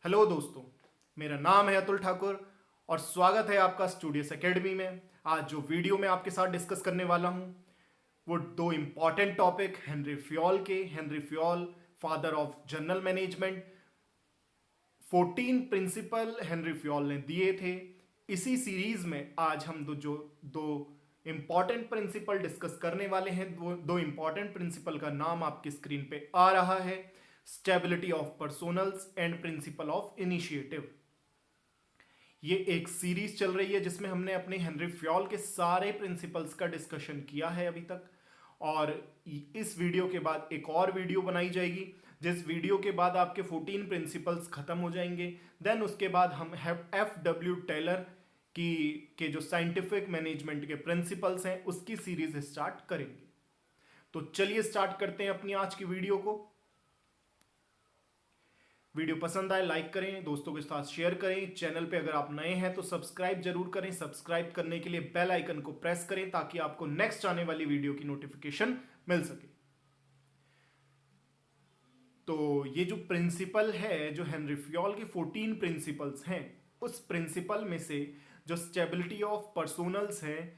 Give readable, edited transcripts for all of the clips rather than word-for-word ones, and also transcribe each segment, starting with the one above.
Hello दोस्तों, मेरा नाम है अतुल ठाकुर और स्वागत है आपका स्टूडियस एकेडमी में। आज जो वीडियो मैं आपके साथ डिस्कस करने वाला हूं वो दो important topic Henri Fayol father of general management 14 principle Henri Fayol ने दिए थे। इसी सीरीज में आज हम दो इंपॉर्टेंट प्रिंसिपल डिस्कस करने वाले हैं। वो दो इंपॉर्टेंट प्रिंसिपल का नाम आपकी स्क्रीन पे आ रहा है, stability of personnels and principle of initiative. ये एक सीरीज चल रही है जिसमें हमने अपने हेनरी फ्योल के सारे प्रिंसिपल्स का डिस्कशन किया है अभी तक, और इस वीडियो के बाद एक और वीडियो बनाई जाएगी जिस वीडियो के बाद आपके 14 प्रिंसिपल्स खत्म हो जाएंगे। देन उसके बाद हम FW टेलर की के जो साइंटिफिक मैनेजमेंट के प्रिंसिपल्स हैं उसकी सीरीज स्टार्ट करेंगे। तो चलिए स्टार्ट करते हैं अपनी आज की वीडियो को। वीडियो पसंद आए लाइक करें, दोस्तों के साथ शेयर करें। चैनल पे अगर आप नए हैं तो सब्सक्राइब जरूर करें। सब्सक्राइब करने के लिए बेल आइकन को प्रेस करें ताकि आपको नेक्स्ट आने वाली वीडियो की नोटिफिकेशन मिल सके। तो ये जो प्रिंसिपल है, जो हेनरी फ्योल के 14 प्रिंसिपल्स हैं, उस प्रिंसिपल में से जो स्टेबिलिटी ऑफ पर्सोनल्स है,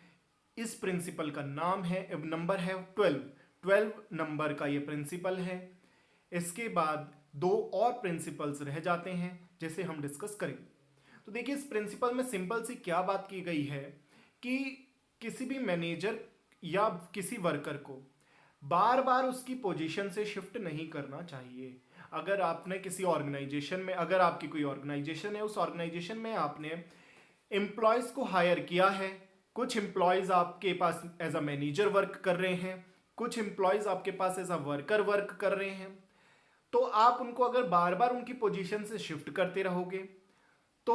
इस प्रिंसिपल का नाम है, नंबर है 12 नंबर का ये प्रिंसिपल है। इसके बाद दो और प्रिंसिपल्स रह जाते हैं जैसे हम डिस्कस करेंगे। तो देखिए, इस प्रिंसिपल में सिंपल सी क्या बात की गई है कि किसी भी मैनेजर या किसी वर्कर को बार बार उसकी पोजीशन से शिफ्ट नहीं करना चाहिए। अगर आपने किसी ऑर्गेनाइजेशन में, अगर आपकी कोई ऑर्गेनाइजेशन है, उस ऑर्गेनाइजेशन में आपने एम्प्लॉयज को हायर किया है, कुछ एम्प्लॉयज आपके पास एज अ मैनेजर वर्क कर रहे हैं, कुछ एम्प्लॉयज आपके पास एज अ वर्कर वर्क कर रहे हैं, तो आप उनको अगर बार बार उनकी पोजीशन से शिफ्ट करते रहोगे तो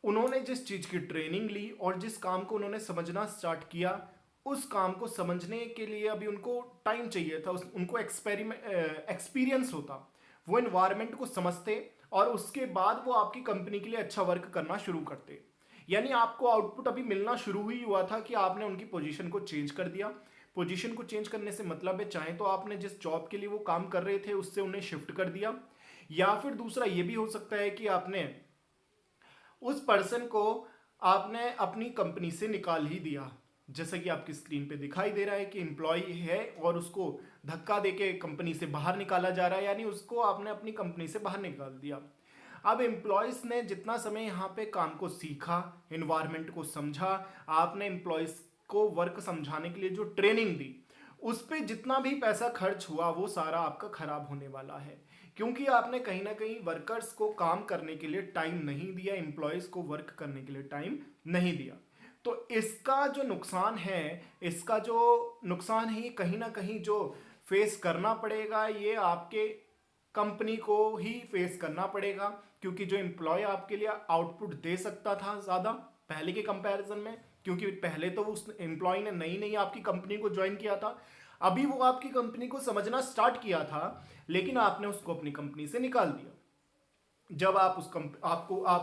उन्होंने जिस चीज की ट्रेनिंग ली और जिस काम को उन्होंने समझना स्टार्ट किया, उस काम को समझने के लिए अभी उनको टाइम चाहिए था, उनको एक्सपीरियंस होता, वो इन्वायरमेंट को समझते और उसके बाद वो आपकी कंपनी के लिए अच्छा वर्क करना शुरू करते। यानी आपको आउटपुट अभी मिलना शुरू ही हुआ था कि आपने उनकी पोजीशन को चेंज कर दिया। पोजीशन को चेंज करने से मतलब है, चाहे तो आपने जिस जॉब के लिए वो काम कर रहे थे उससे उन्हें शिफ्ट कर दिया, या फिर दूसरा ये भी हो सकता है कि आपने उस पर्सन को आपने अपनी कंपनी से निकाल ही दिया। जैसा कि आपकी स्क्रीन पे दिखाई दे रहा है कि एम्प्लॉय है और उसको धक्का देके कंपनी से बाहर निकाला जा रहा है, यानी उसको आपने अपनी कंपनी से बाहर निकाल दिया। अब एम्प्लॉयज ने जितना समय यहाँ पे काम को सीखा, इन्वायरमेंट को समझा, आपने एम्प्लॉयज को वर्क समझाने के लिए जो ट्रेनिंग दी, उस पर जितना भी पैसा खर्च हुआ वो सारा आपका खराब होने वाला है, क्योंकि आपने कहीं ना कहीं वर्कर्स को काम करने के लिए टाइम नहीं दिया, एम्प्लॉयज को वर्क करने के लिए टाइम नहीं दिया। तो इसका जो नुकसान है, ये कहीं ना कहीं जो फेस करना पड़ेगा, ये आपके कंपनी को ही फेस करना पड़ेगा, क्योंकि जो एम्प्लॉय आपके लिए आउटपुट दे सकता था ज़्यादा पहले के कंपैरिजन में, क्योंकि पहले तो उस एम्प्लॉय ने नई नई आपकी कंपनी को ज्वाइन किया था, अभी वो आपकी कंपनी को समझना स्टार्ट किया था, लेकिन आपने उसको अपनी कंपनी से निकाल दिया। जब आप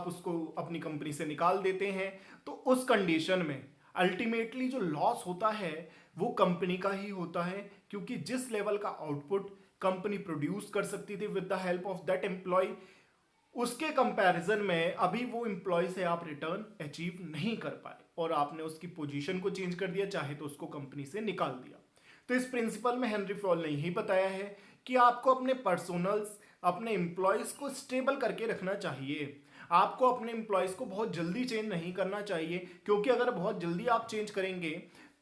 उसको अपनी कंपनी से निकाल देते हैं तो उस कंडीशन में अल्टीमेटली जो लॉस होता है वो कंपनी का ही होता है, क्योंकि जिस लेवल का आउटपुट कंपनी प्रोड्यूस कर सकती थी with the help of that employ, उसके कंपैरिजन में अभी वो एम्प्लॉय से आप रिटर्न अचीव नहीं कर पाए और आपने उसकी पोजीशन को चेंज कर दिया, चाहे तो उसको कंपनी से निकाल दिया। तो इस प्रिंसिपल में हेनरी फ्योल ने यही बताया है कि आपको अपने पर्सोनल्स, अपने एम्प्लॉयज को स्टेबल करके रखना चाहिए। आपको अपने एम्प्लॉयज को बहुत जल्दी चेंज नहीं करना चाहिए, क्योंकि अगर बहुत जल्दी आप चेंज करेंगे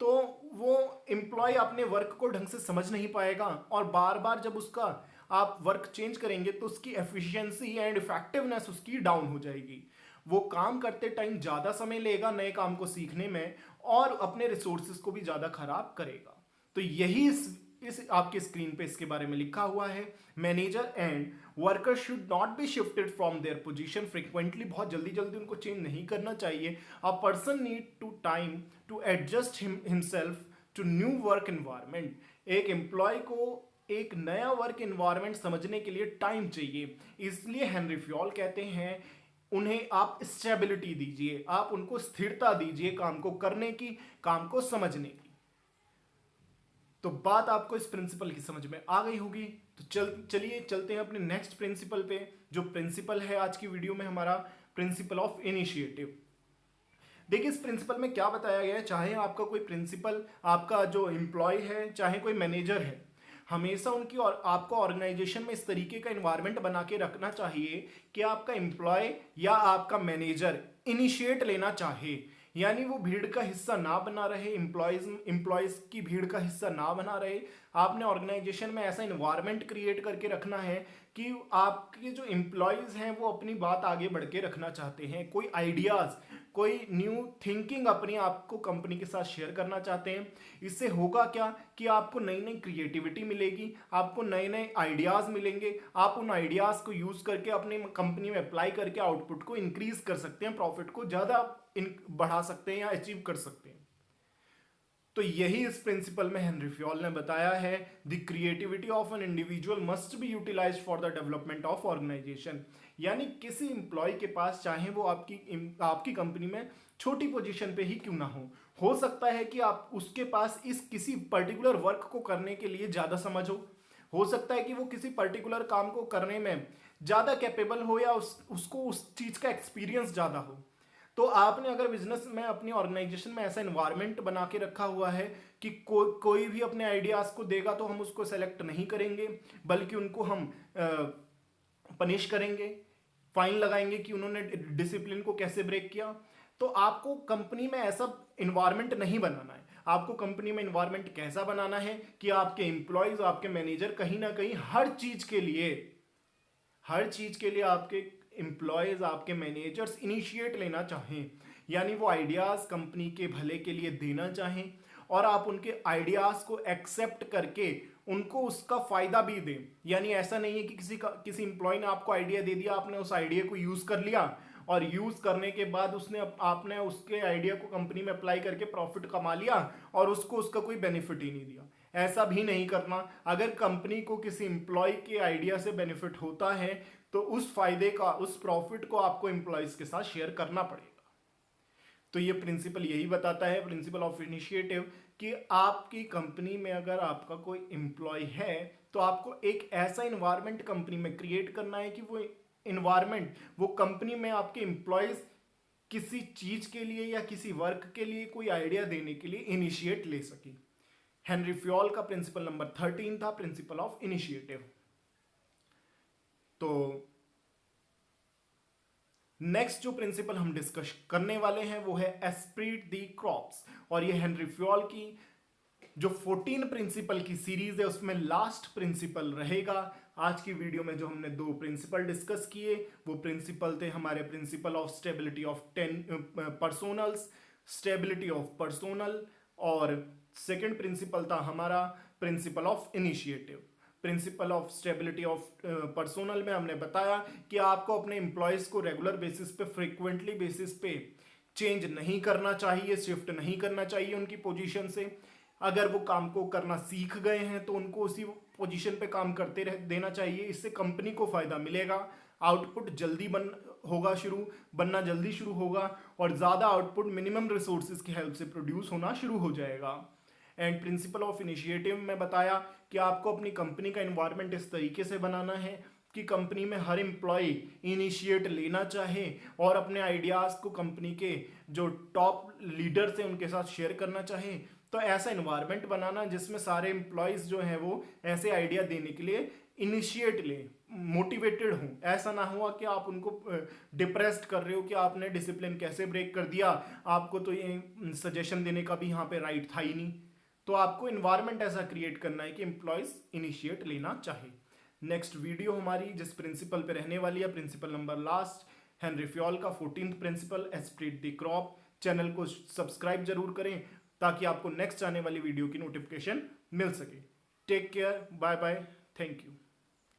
तो वो एम्प्लॉय अपने वर्क को ढंग से समझ नहीं पाएगा, और बार बार जब उसका आप वर्क चेंज करेंगे तो उसकी एफिशिएंसी एंड इफेक्टिवनेस उसकी डाउन हो जाएगी। वो काम करते टाइम ज़्यादा समय लेगा नए काम को सीखने में और अपने रिसोर्सेज को भी ज़्यादा खराब करेगा। तो यही इस आपके स्क्रीन पे इसके बारे में लिखा हुआ है, manager and worker should not be shifted from their position frequently. बहुत जल्दी जल्दी उनको चेंज नहीं करना चाहिए। A person need to time to adjust himself to new work environment. एक एम्प्लॉय को एक नया वर्क एनवायरनमेंट समझने के लिए टाइम चाहिए, इसलिए हेनरी फ्योल कहते हैं उन्हें आप स्टेबिलिटी दीजिए, आप उनको स्थिरता दीजिए काम को करने की, काम को समझने की। तो बात आपको इस प्रिंसिपल की समझ में आ गई होगी। तो चलिए चलते हैं अपने नेक्स्ट प्रिंसिपल पे। जो प्रिंसिपल है आज की वीडियो में हमारा प्रिंसिपल ऑफ इनिशिएटिव। देखिए इस प्रिंसिपल में क्या बताया गया है, चाहे आपका कोई प्रिंसिपल, आपका जो एम्प्लॉय है, चाहे कोई मैनेजर है, हमेशा उनकी और आपको ऑर्गेनाइजेशन में इस तरीके का इन्वायरमेंट बना के रखना चाहिए कि आपका एम्प्लॉय या आपका मैनेजर इनिशिएट लेना चाहे, यानी वो भीड़ का हिस्सा ना बना रहे, एम्प्लॉयज की भीड़ का हिस्सा ना बना रहे। आपने ऑर्गेनाइजेशन में ऐसा इन्वायरमेंट क्रिएट करके रखना है कि आपके जो एम्प्लॉयज हैं वो अपनी बात आगे बढ़ के रखना चाहते हैं, कोई आइडियाज, कोई न्यू थिंकिंग अपनी आपको कंपनी के साथ शेयर करना चाहते हैं। इससे होगा क्या कि आपको नई नई क्रिएटिविटी मिलेगी, आपको नए नए आइडियाज मिलेंगे, आप उन आइडियाज को यूज करके अपनी कंपनी में अप्लाई करके आउटपुट को इंक्रीज कर सकते हैं, प्रॉफिट को ज्यादा बढ़ा सकते हैं या अचीव कर सकते हैं। तो यही इस प्रिंसिपल में हेनरी फ्योल ने बताया है, the creativity of an individual must be utilised for the development of organisation. यानी किसी एम्प्लॉय के पास, चाहे वो आपकी कंपनी में छोटी पोजीशन पे ही क्यों ना हो सकता है कि आप उसके पास इस किसी पर्टिकुलर वर्क को करने के लिए ज्यादा समझ हो सकता है कि वो किसी पर्टिकुलर काम को करने में ज्यादा कैपेबल हो या उसको उस चीज का एक्सपीरियंस ज्यादा हो। तो आपने अगर बिजनेस में अपनी ऑर्गेनाइजेशन में ऐसा एनवायरनमेंट बना के रखा हुआ है कि कोई भी अपने आइडियाज को देगा तो हम उसको सेलेक्ट नहीं करेंगे, बल्कि उनको हम पनिश करेंगे, फाइन लगाएंगे कि उन्होंने डिसिप्लिन को कैसे ब्रेक किया। तो आपको कंपनी में ऐसा इन्वायरमेंट नहीं बनाना है। आपको कंपनी में इन्वायरमेंट कैसा बनाना है कि आपके एम्प्लॉयज, आपके मैनेजर कहीं ना कहीं हर चीज के लिए आपके एम्प्लॉयज, आपके मैनेजर्स इनिशिएट लेना चाहें, यानी वो आइडियाज कंपनी के भले के लिए देना चाहें और आप उनके आइडियाज को एक्सेप्ट करके उनको उसका फायदा भी दें। यानी ऐसा नहीं है कि किसी एम्प्लॉय ने आपको आइडिया दे दिया, आपने उस आइडिया को यूज कर लिया और यूज करने के बाद आपने उसके आइडिया को कंपनी में अप्लाई करके प्रॉफिट कमा लिया और उसको उसका कोई बेनिफिट ही नहीं दिया। ऐसा भी नहीं करना। अगर कंपनी को किसी एम्प्लॉय के आइडिया से बेनिफिट होता है तो उस फायदे का, उस प्रॉफिट को आपको एम्प्लॉयज के साथ शेयर करना पड़ेगा। तो ये प्रिंसिपल यही बताता है, प्रिंसिपल ऑफ इनिशिएटिव, कि आपकी कंपनी में अगर आपका कोई एम्प्लॉय है तो आपको एक ऐसा इन्वायरमेंट कंपनी में क्रिएट करना है कि वो इन्वायरमेंट, वो कंपनी में आपके एम्प्लॉयज किसी चीज के लिए या किसी वर्क के लिए कोई आइडिया देने के लिए इनिशिएट ले सके। हेनरी फ्योल का प्रिंसिपल नंबर 13 था, प्रिंसिपल ऑफ इनिशिएटिव। तो नेक्स्ट जो प्रिंसिपल हम डिस्कस करने वाले हैं वो है एस्प्रिट दी क्रॉप्स, और ये हेनरी फ्योल की जो 14 प्रिंसिपल की सीरीज है उसमें लास्ट प्रिंसिपल रहेगा। आज की वीडियो में जो हमने 2 प्रिंसिपल डिस्कस किए वो प्रिंसिपल थे हमारे principle of stability of 10 personnels, stability of personnel, और सेकंड प्रिंसिपल था हमारा principle of initiative. Principle of stability of personnel में हमने बताया कि आपको अपने एम्प्लॉयज को रेगुलर बेसिस पे, फ्रिक्वेंटली बेसिस पे चेंज नहीं करना चाहिए, शिफ्ट नहीं करना चाहिए उनकी पोजीशन से। अगर वो काम को करना सीख गए हैं तो उनको उसी पोजीशन पे काम करते देना चाहिए। इससे कंपनी को फायदा मिलेगा, आउटपुट जल्दी बनना जल्दी शुरू होगा और ज़्यादा आउटपुट मिनिमम रिसोर्सेज की हेल्प से प्रोड्यूस होना शुरू हो जाएगा। एंड प्रिंसिपल ऑफ इनिशिएटिव में बताया कि आपको अपनी कंपनी का एनवायरनमेंट इस तरीके से बनाना है कि कंपनी में हर एम्प्लॉय इनिशिएट लेना चाहे और अपने आइडियाज़ को कंपनी के जो टॉप लीडर्स हैं उनके साथ शेयर करना चाहे। तो ऐसा एनवायरनमेंट बनाना जिसमें सारे एम्प्लॉयज़ जो हैं वो ऐसे आइडिया देने के लिए इनिशिएट लें, मोटिवेटेड हों। ऐसा ना हुआ कि आप उनको डिप्रेस्ड कर रहे हो कि आपने डिसिप्लिन कैसे ब्रेक कर दिया, आपको तो ये सजेशन देने का भी यहाँ पे राइट था ही नहीं। तो आपको इन्वायरमेंट ऐसा क्रिएट करना है कि एम्प्लॉयज इनिशिएट लेना चाहे। नेक्स्ट वीडियो हमारी जिस प्रिंसिपल पे रहने वाली है, principle number last, Henri Fayol का 14th principle, esprit de corps. Channel को सब्सक्राइब जरूर करें ताकि आपको नेक्स्ट आने वाली वीडियो की नोटिफिकेशन मिल सके। Take care, bye bye, thank you.